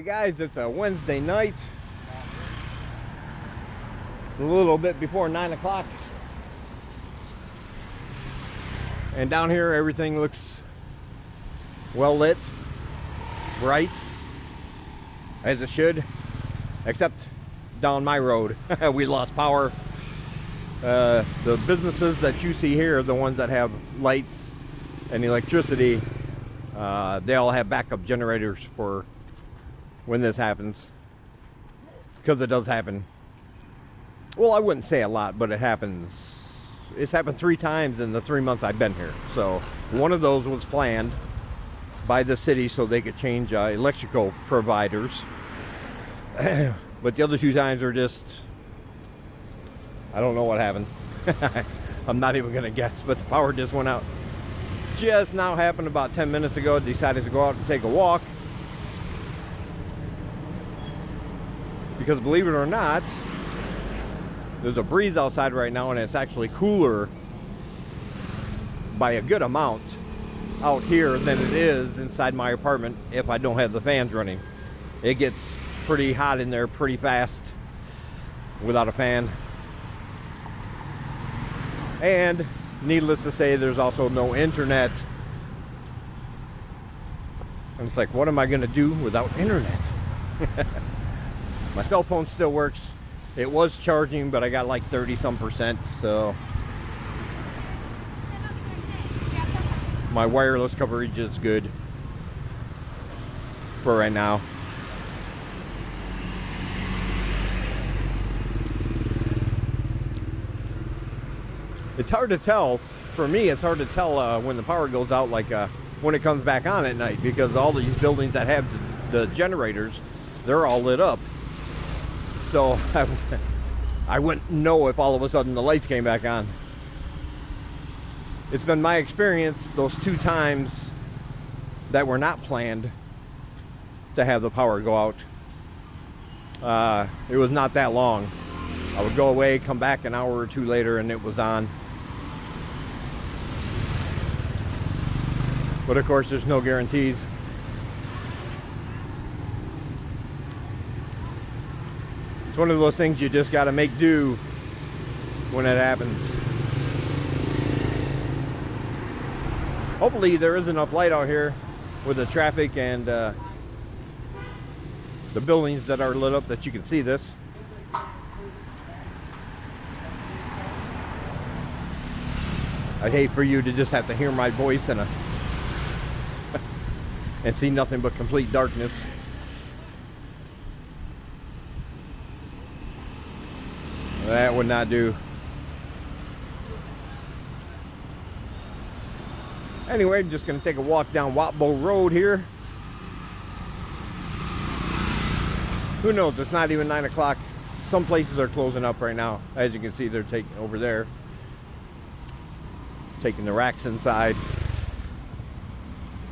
Hey guys, it's a Wednesday night, a little bit before 9 o'clock, and down here everything looks well lit, bright, as it should, except down my road. We lost power. The businesses that you see here are the ones that have lights and electricity. They all have backup generators for when this happens, because it does happen. Well, I wouldn't say a lot, but it happens. It's happened 3 times in the 3 months I've been here. So one of those was planned by the city so they could change electrical providers. But the other 2 times are just, I don't know what happened. I'm not even gonna guess, but the power just went out. Just now happened about 10 minutes ago. Decided to go out and take a walk, because believe it or not, there's a breeze outside right now, and it's actually cooler by a good amount out here than it is inside my apartment if I don't have the fans running. It gets pretty hot in there pretty fast without a fan. And needless to say, there's also no internet. And it's like, what am I gonna do without internet? My cell phone still works. It was charging, but I got like 30-some%, so my wireless coverage is good for right now. It's hard to tell. For me, it's hard to tell when the power goes out, like when it comes back on at night, because all these buildings that have the generators, they're all lit up. So I wouldn't know if all of a sudden the lights came back on. It's been my experience those 2 times that were not planned to have the power go out. It was not that long. I would go away, come back an hour or 2 later, and it was on. But of course, there's no guarantees. It's one of those things you just got to make do when it happens. Hopefully there is enough light out here with the traffic and the buildings that are lit up that you can see this. I'd hate for you to just have to hear my voice and see nothing but complete darkness. That would not do. Anyway, I'm just going to take a walk down Watbo Road here. Who knows? It's not even 9 o'clock. Some places are closing up right now. As you can see, they're taking over there, taking the racks inside.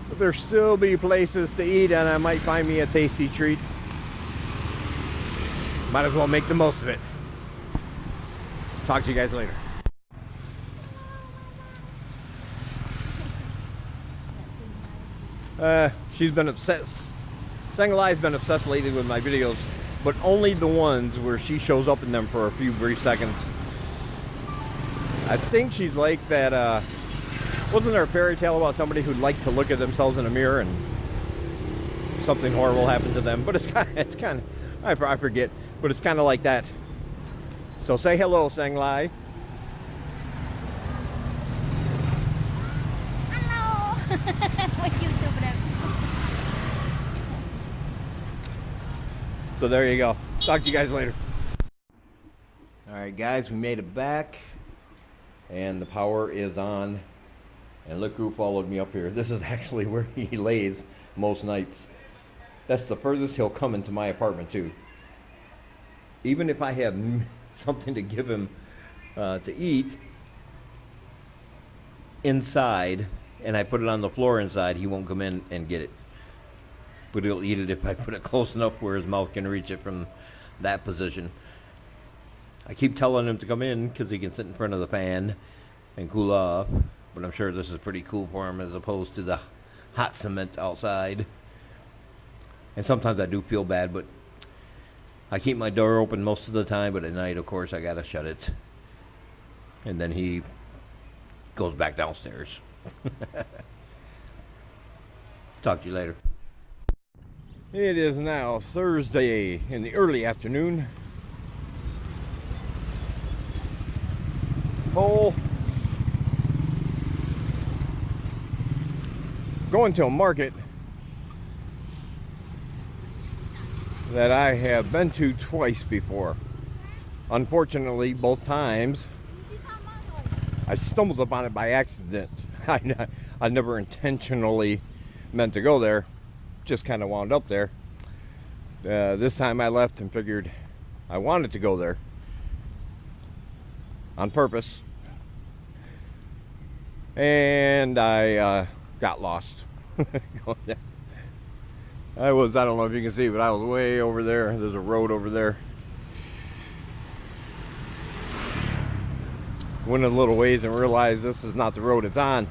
But there'll still be places to eat, and I might find me a tasty treat. Might as well make the most of it. Talk to you guys later. She's been obsessed. Seng Ly's been obsessed lately with my videos, but only the ones where she shows up in them for a few brief seconds. I think she's like that. Wasn't there a fairy tale about somebody who'd like to look at themselves in a mirror and something horrible happened to them? But it's kind of, I forget, but it's kind of like that. So say hello, Seng Ly. Hello. What YouTube? So there you go. Talk to you guys later. Alright guys, we made it back. And the power is on. And look who followed me up here. This is actually where he lays most nights. That's the furthest he'll come into my apartment too. Even if I have something to give him to eat inside, and I put it on the floor inside, he won't come in and get it. But he'll eat it if I put it close enough where his mouth can reach it from that position. I keep telling him to come in because he can sit in front of the fan and cool off. But I'm sure this is pretty cool for him as opposed to the hot cement outside. And sometimes I do feel bad, but I keep my door open most of the time, but at night, of course, I gotta shut it. And then he goes back downstairs. Talk to you later. It is now Thursday in the early afternoon. Going to a market that I have been to twice before. Unfortunately, both times I stumbled upon it by accident. I never intentionally meant to go there, just kind of wound up there. This time I left and figured I wanted to go there on purpose, and I got lost. I don't know if you can see, but I was way over there. There's a road over there. Went a little ways and realized this is not the road it's on.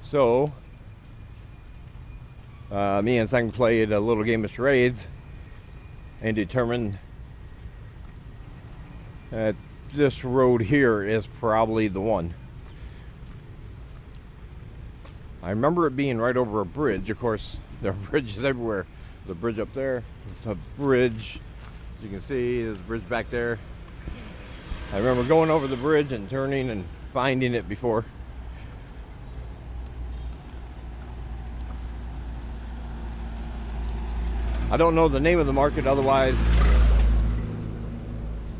So, me and Seng played a little game of charades and determined that this road here is probably the one. I remember it being right over a bridge. Of course, there are bridges everywhere. There's a bridge up there. There's a bridge. As you can see, there's a bridge back there. I remember going over the bridge and turning and finding it before. I don't know the name of the market, otherwise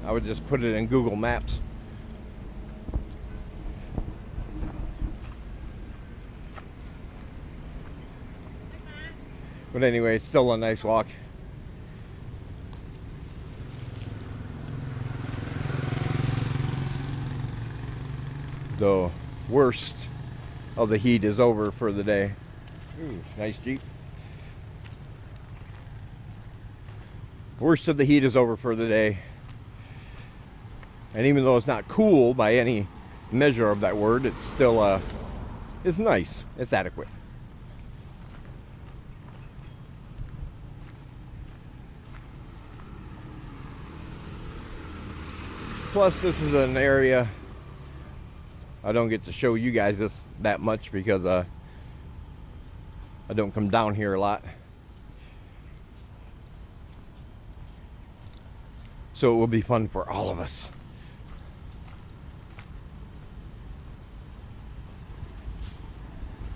I would just put it in Google Maps. But anyway, it's still a nice walk. The worst of the heat is over for the day. Ooh, nice Jeep. Worst of the heat is over for the day. And even though it's not cool by any measure of that word, it's still it's nice. It's adequate. Plus, this is an area I don't get to show you guys this that much because I don't come down here a lot. So it will be fun for all of us.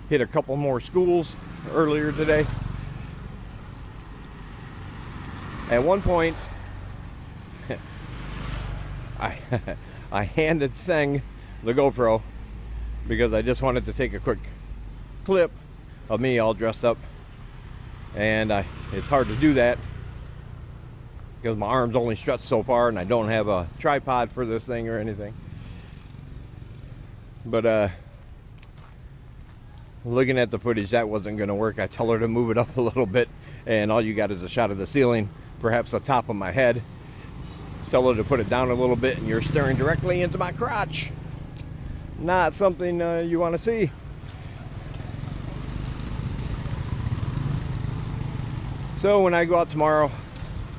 Hit a couple more schools earlier today. At one point, I handed Seng the GoPro because I just wanted to take a quick clip of me all dressed up, and it's hard to do that because my arms only stretch so far and I don't have a tripod for this thing or anything. But looking at the footage, that wasn't going to work. I tell her to move it up a little bit and all you got is a shot of the ceiling, perhaps the top of my head. Tell her to put it down a little bit and you're staring directly into my crotch. Not something you want to see. So when I go out tomorrow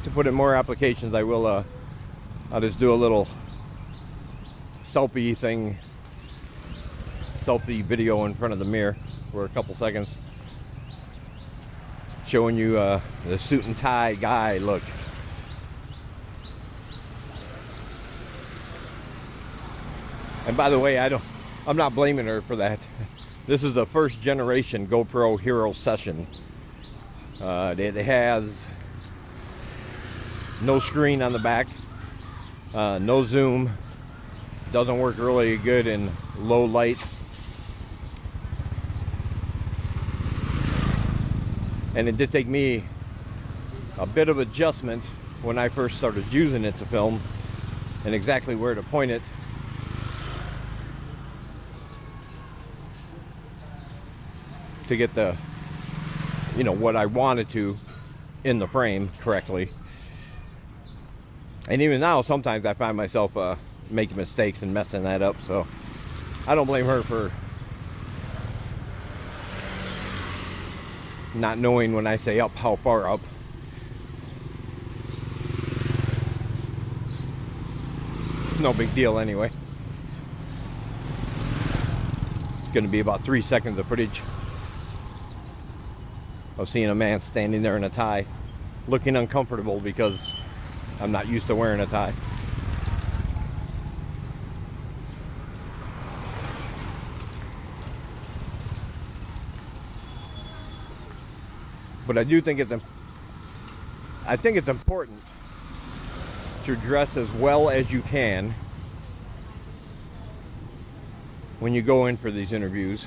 to put in more applications, I will I'll just do a little selfie video in front of the mirror for a couple seconds, showing you the suit and tie guy look. And by the way, I'm not blaming her for that. This is a first generation GoPro Hero Session. It has no screen on the back, no zoom, doesn't work really good in low light, and it did take me a bit of adjustment when I first started using it to film and exactly where to point it. To get the, what I wanted to in the frame correctly. And even now, sometimes I find myself making mistakes and messing that up. So I don't blame her for not knowing when I say up how far up. No big deal anyway. It's going to be about 3 seconds of footage of seeing a man standing there in a tie, looking uncomfortable because I'm not used to wearing a tie. But I do think it's important to dress as well as you can when you go in for these interviews.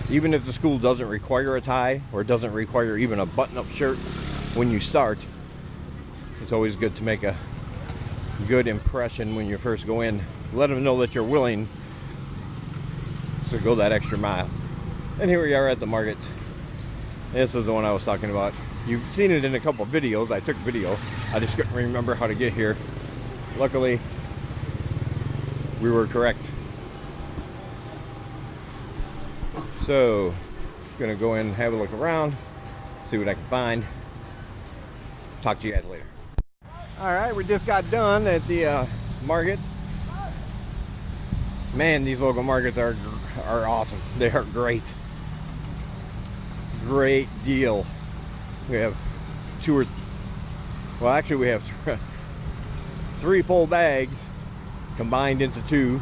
Even if the school doesn't require a tie or doesn't require even a button-up shirt when you start, it's always good to make a good impression when you first go in. Let them know that you're willing to go that extra mile. And here we are at the market. This is the one I was talking about. You've seen it in a couple of videos. I took video. I just couldn't remember how to get here. Luckily, we were correct. So, gonna go in and have a look around, see what I can find. Talk to you guys later. All right, we just got done at the market. Man, these local markets are awesome. They are great. Great deal. We have we have 3 full bags combined into 2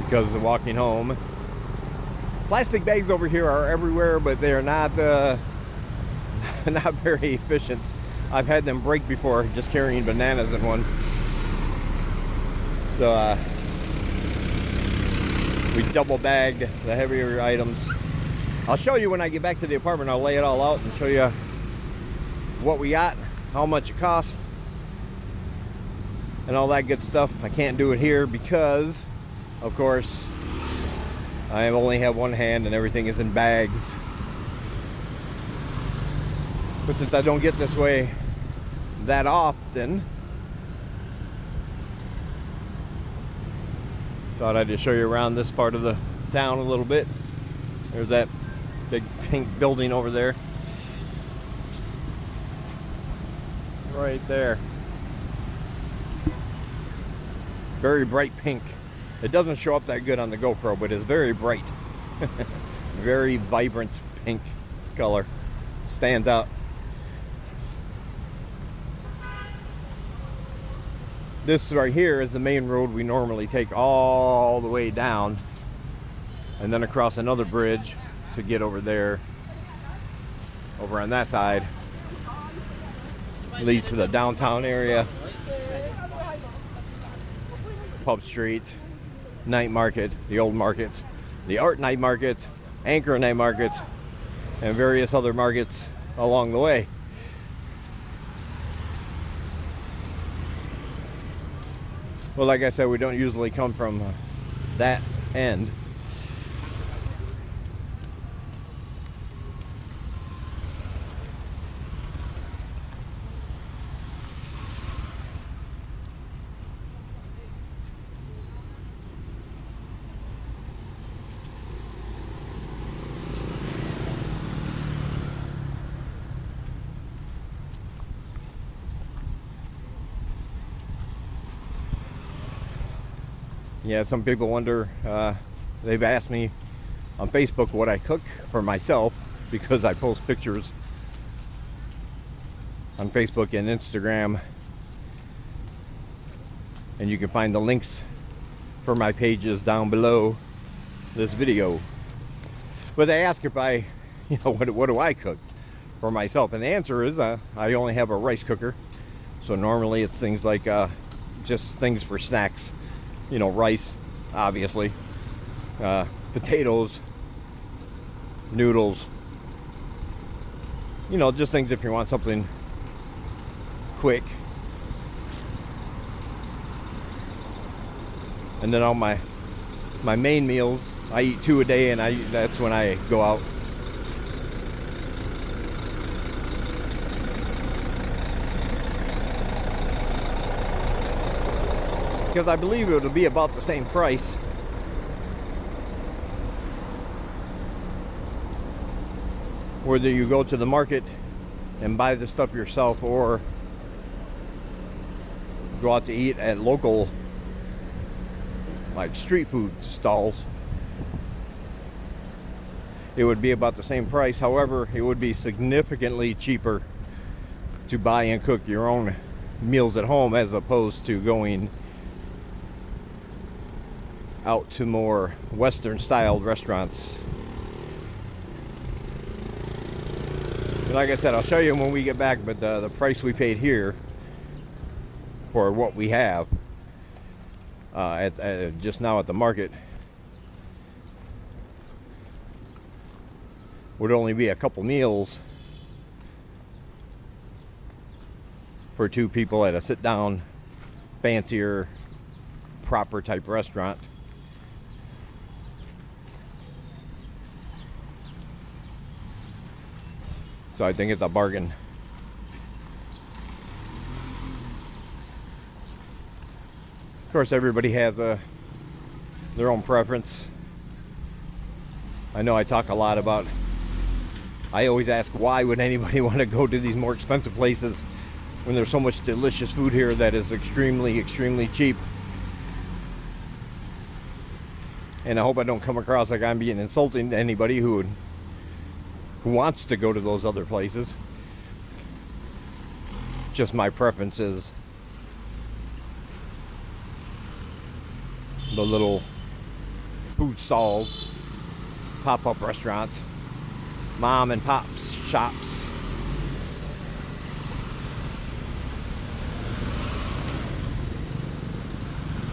because of walking home. Plastic bags over here are everywhere, but they are not not very efficient. I've had them break before just carrying bananas in one. So we double bagged the heavier items. I'll show you when I get back to the apartment. I'll lay it all out and show you what we got, how much it costs, and all that good stuff. I can't do it here because, of course, I only have one hand and everything is in bags. But since I don't get this way that often, thought I'd just show you around this part of the town a little bit. There's that big pink building over there. Right there. Very bright pink. It doesn't show up that good on the GoPro, but it's very bright. Very vibrant pink color. Stands out. This right here is the main road we normally take all the way down and then across another bridge to get over there. Over on that side leads to the downtown area, Pub Street, night market, the old market, the art night market, Anchor night market, and various other markets along the way. Well, like I said, we don't usually come from that end. Yeah, some people wonder, they've asked me on Facebook what I cook for myself because I post pictures on Facebook and Instagram, and you can find the links for my pages down below this video. But they ask if I, what do I cook for myself, and the answer is I only have a rice cooker, so normally it's things like just things for snacks. Rice, obviously, potatoes, noodles, just things if you want something quick. And then all my main meals, I eat 2 a day, and that's when I go out. Because I believe it'll be about the same price whether you go to the market and buy the stuff yourself or go out to eat at local like street food stalls, it would be about the same price. However, it would be significantly cheaper to buy and cook your own meals at home as opposed to going out to more Western styled restaurants. And like I said, I'll show you when we get back, but the price we paid here for what we have at just now at the market would only be a couple meals for two people at a sit-down, fancier, proper type restaurant. So I think it's a bargain. Of course, everybody has their own preference. I know I talk a lot about, I always ask, why would anybody want to go to these more expensive places when there's so much delicious food here that is extremely, extremely cheap? And I hope I don't come across like I'm being insulting to anybody who wants to go to those other places. Just my preference is the little food stalls, pop-up restaurants, mom and pop shops.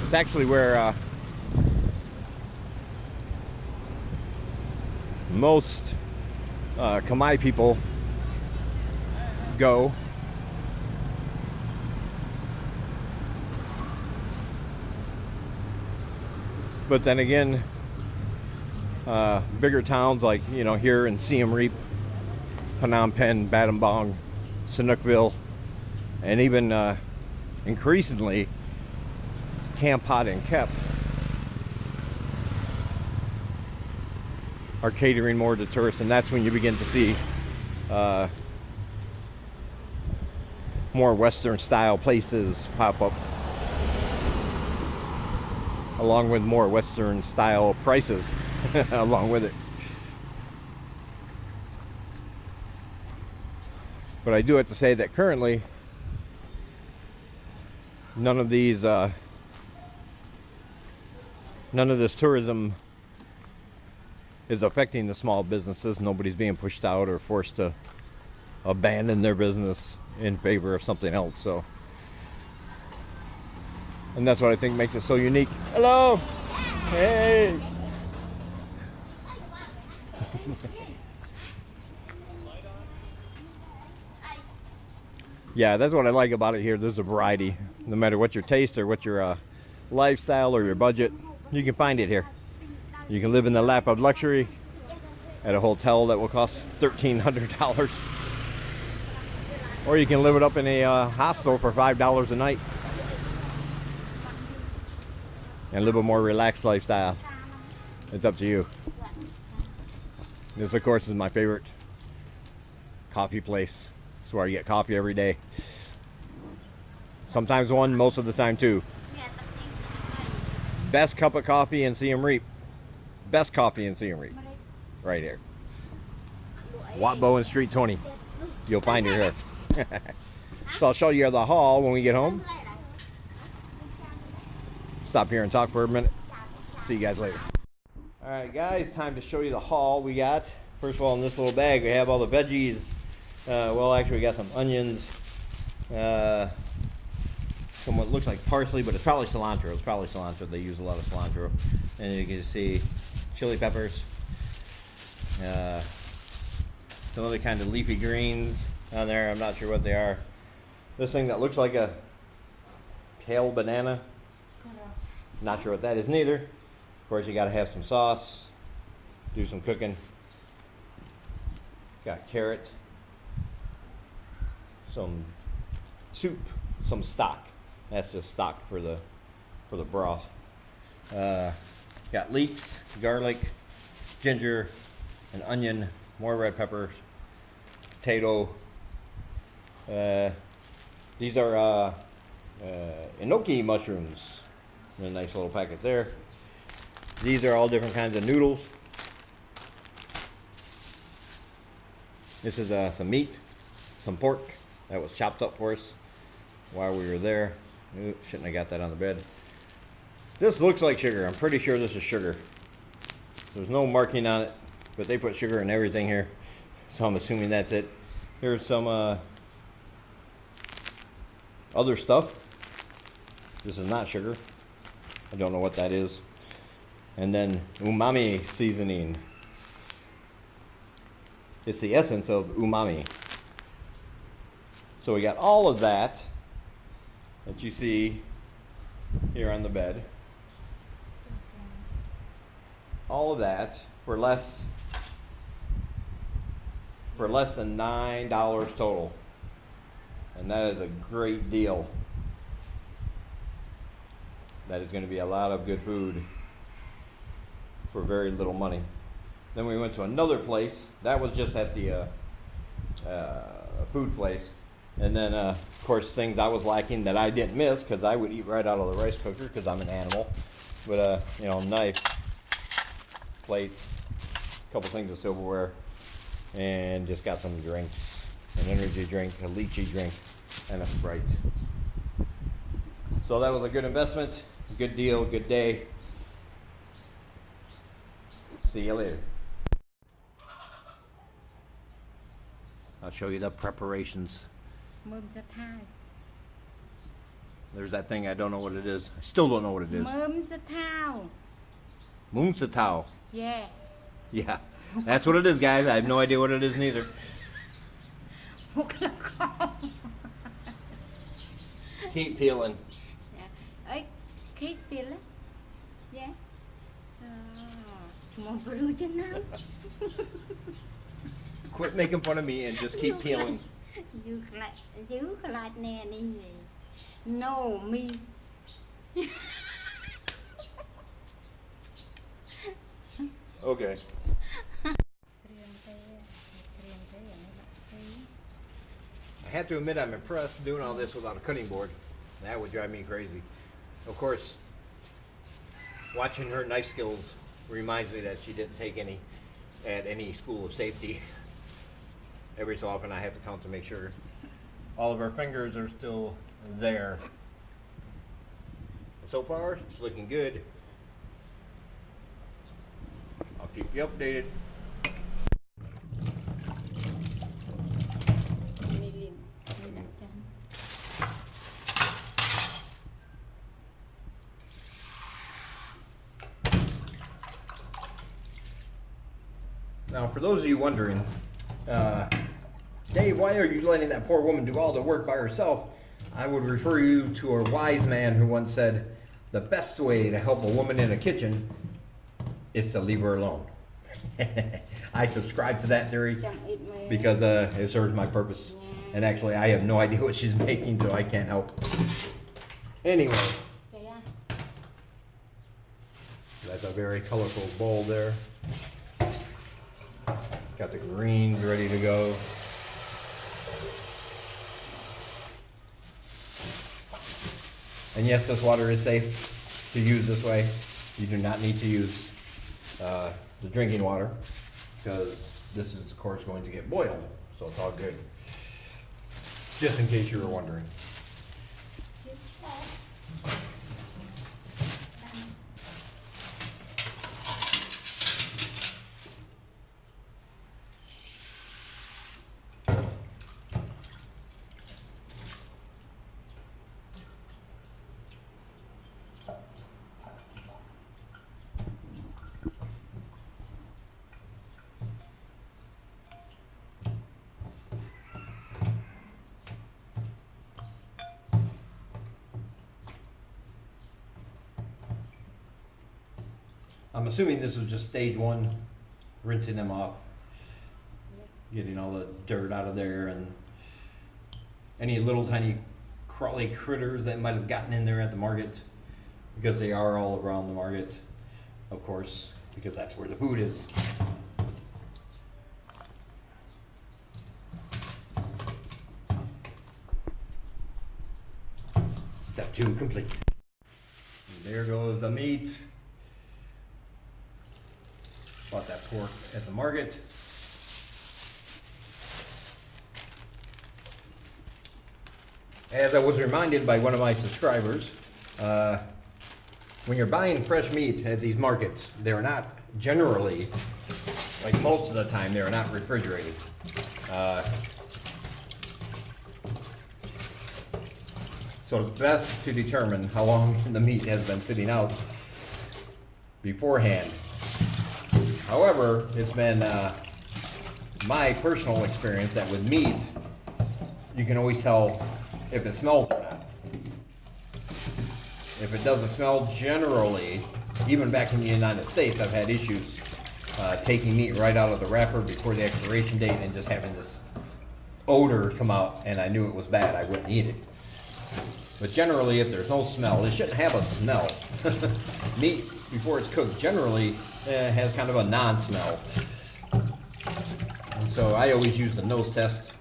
It's actually where most Khmer people go. But then again, bigger towns like, you know, here in Siem Reap, Phnom Penh, Battambang, Sihanoukville, and even increasingly Kampot and Kep are catering more to tourists, and that's when you begin to see more Western style places pop up, along with more Western style prices along with it. But I do have to say that currently none of this tourism is affecting the small businesses. Nobody's being pushed out or forced to abandon their business in favor of something else. So, and that's what I think makes it so unique. Hello. Hey. Yeah, that's what I like about it here. There's a variety. No matter what your taste or what your lifestyle or your budget, you can find it here. You can live in the lap of luxury at a hotel that will cost $1,300. Or you can live it up in a hostel for $5 a night and live a more relaxed lifestyle. It's up to you. This, of course, is my favorite coffee place. It's where I get coffee every day. Sometimes one, most of the time two. Best cup of coffee in Siem Reap. Best coffee in Siem Reap. Right here. Wat Bo and Street 20. You'll find it here. So I'll show you the hall when we get home. Stop here and talk for a minute. See you guys later. Alright guys, time to show you the haul we got. First of all, in this little bag we have all the veggies. Well, actually we got some onions. Some what looks like parsley, but it's probably cilantro. It's probably cilantro. They use a lot of cilantro. And you can see chili peppers. Some other kind of leafy greens on there. I'm not sure what they are. This thing that looks like a kale banana. Not sure what that is neither. Of course, you got to have some sauce. Do some cooking. Got carrot. Some soup. Some stock. That's just stock for the broth. Got leeks, garlic, ginger, an onion, more red pepper, potato. These are enoki mushrooms in a nice little packet there. These are all different kinds of noodles. This is some meat, some pork that was chopped up for us while we were there. Ooh, shouldn't have got that on the bed. This looks like sugar. I'm pretty sure this is sugar. There's no marking on it, but they put sugar in everything here, so I'm assuming that's it. Here's some other stuff. This is not sugar. I don't know what that is. And then umami seasoning. It's the essence of umami. So we got all of that you see here on the bed. All of that for less than $9 total. And that is a great deal. That is going to be a lot of good food for very little money. Then we went to another place. That was just at the food place. And then, of course, things I was lacking that I didn't miss because I would eat right out of the rice cooker because I'm an animal. But, you know, knife, plates, a couple things of silverware, and just got some drinks. An energy drink, a lychee drink, and a Sprite. So that was a good investment, good deal, good day. See you later. I'll show you the preparations. There's that thing, I don't know what it is. I still don't know what it is. Moonsatao. Yeah. Yeah, that's what it is, guys. I have no idea what it is neither. Keep peeling. Yeah. Keep peeling. Yeah. Quit making fun of me and just keep peeling. You like no me. Okay. I have to admit I'm impressed doing all this without a cutting board. That would drive me crazy. Of course, watching her knife skills reminds me that she didn't take any at any school of safety. Every so often I have to count to make sure all of our fingers are still there. So far, it's looking good. I'll keep you updated. Now, for those of you wondering, Dave, why are you letting that poor woman do all the work by herself? I would refer you to a wise man who once said, the best way to help a woman in a kitchen is to leave her alone. I subscribe to that theory because it serves my purpose. And actually, I have no idea what she's making, so I can't help. Anyway. That's a very colorful bowl there. Got the greens ready to go. And yes, this water is safe to use this way. You do not need to use the drinking water because this is, of course, going to get boiled. So it's all good. Just in case you were wondering. I'm assuming this was just stage one, rinsing them off, getting all the dirt out of there and any little tiny crawly critters that might have gotten in there at the market, because they are all around the market, of course, because that's where the food is. 2 complete. And there goes the meat. Bought that pork at the market. As I was reminded by one of my subscribers, when you're buying fresh meat at these markets, they're not generally, like most of the time, they're not refrigerated. So it's best to determine how long the meat has been sitting out beforehand. However, it's been my personal experience that with meat, you can always tell if it smells or not. If it doesn't smell, generally, even back in the United States, I've had issues taking meat right out of the wrapper before the expiration date and just having this odor come out, and I knew it was bad. I wouldn't eat it. But generally, if there's no smell, it shouldn't have a smell. Meat, before it's cooked, generally has kind of a non-smell. And so I always use the nose test.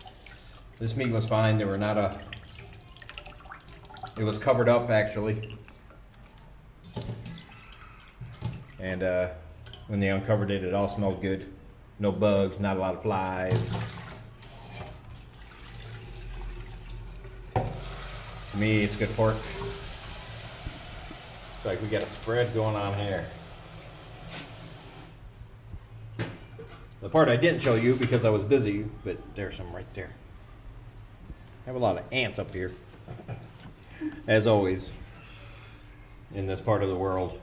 This meat was fine. There were not a... It was covered up, actually. And when they uncovered it, it all smelled good. No bugs, not a lot of flies. To me, it's good pork. Looks like we got a spread going on here. The part I didn't show you because I was busy, but there's some right there. I have a lot of ants up here, as always, in this part of the world.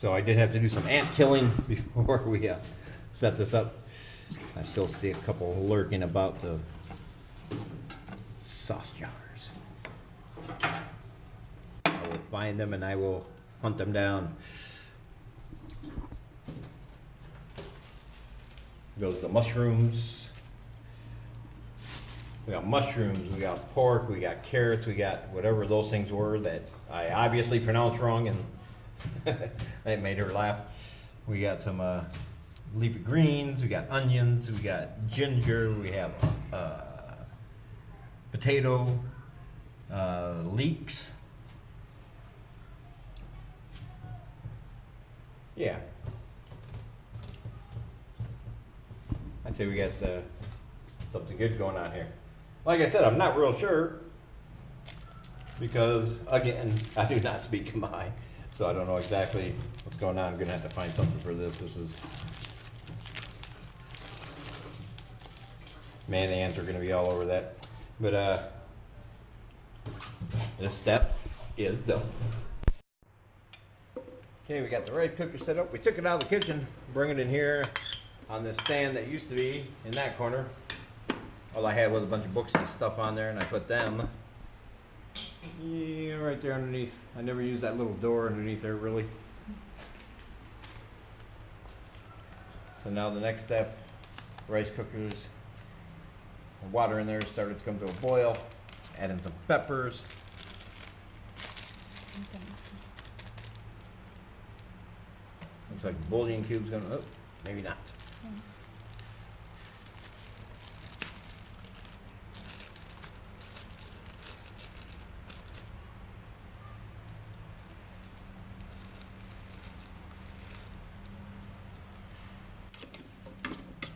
So I did have to do some ant killing before we set this up. I still see a couple lurking about the sauce jars. I will find them and I will hunt them down. Goes the mushrooms. We got mushrooms, we got pork, we got carrots, we got whatever those things were that I obviously pronounced wrong and that made her laugh. We got some leafy greens, we got onions, we got ginger, we have potato, leeks. Yeah. I'd say we got something good going on here. Like I said, I'm not real sure because, again, I do not speak Khmer, so I don't know exactly what's going on. I'm going to have to find something for this. This is... Man, the ants are going to be all over that. But this step is done. Okay, we got the rice cooker set up. We took it out of the kitchen, bring it in here on this stand that used to be in that corner. All I had was a bunch of books and stuff on there, and I put them right there underneath. I never used that little door underneath there, really. So now the next step, rice cookers, water in there started to come to a boil. Add in some peppers. Looks like the bouillon cube's gonna, oh, maybe not.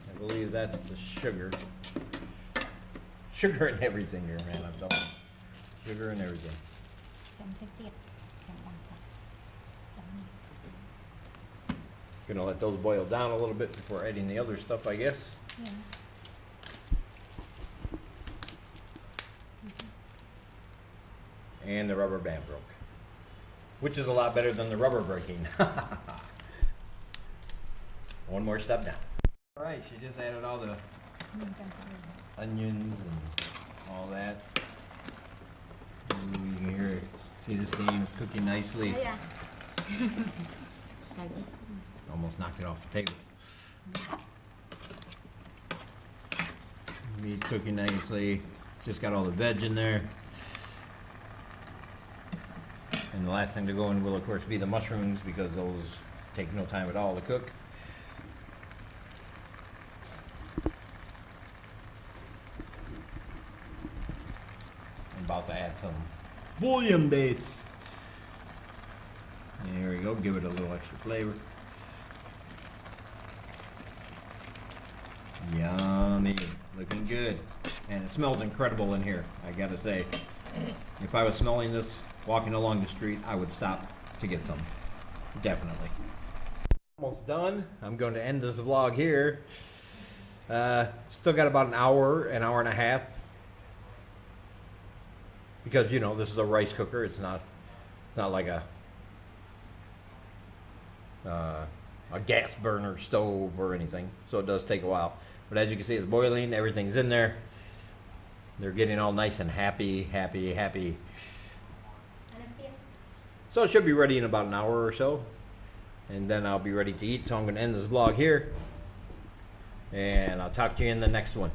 I believe that's the sugar. Sugar and everything here, man, I'm telling you. Sugar and everything. Gonna let those boil down a little bit before adding the other stuff, I guess. Yeah. And the rubber band broke, which is a lot better than the rubber breaking. One more step down. All right, she just added all the onions and all that. And you can hear, see this thing is cooking nicely. Yeah. Almost knocked it off the table. Meat cooking nicely. Just got all the veg in there. And the last thing to go in will of course be the mushrooms because those take no time at all to cook. I'm about to add some bouillon base. There we go, give it a little extra flavor. Yummy, looking good. And it smells incredible in here, I gotta say. If I was smelling this walking along the street, I would stop to get some. Definitely. Almost done. I'm going to end this vlog here. Still got about an hour and a half. Because, you know, this is a rice cooker. It's not like a gas burner stove or anything. So it does take a while. But as you can see, it's boiling. Everything's in there. They're getting all nice and happy. So it should be ready in about an hour or so. And then I'll be ready to eat. So I'm going to end this vlog here. And I'll talk to you in the next one.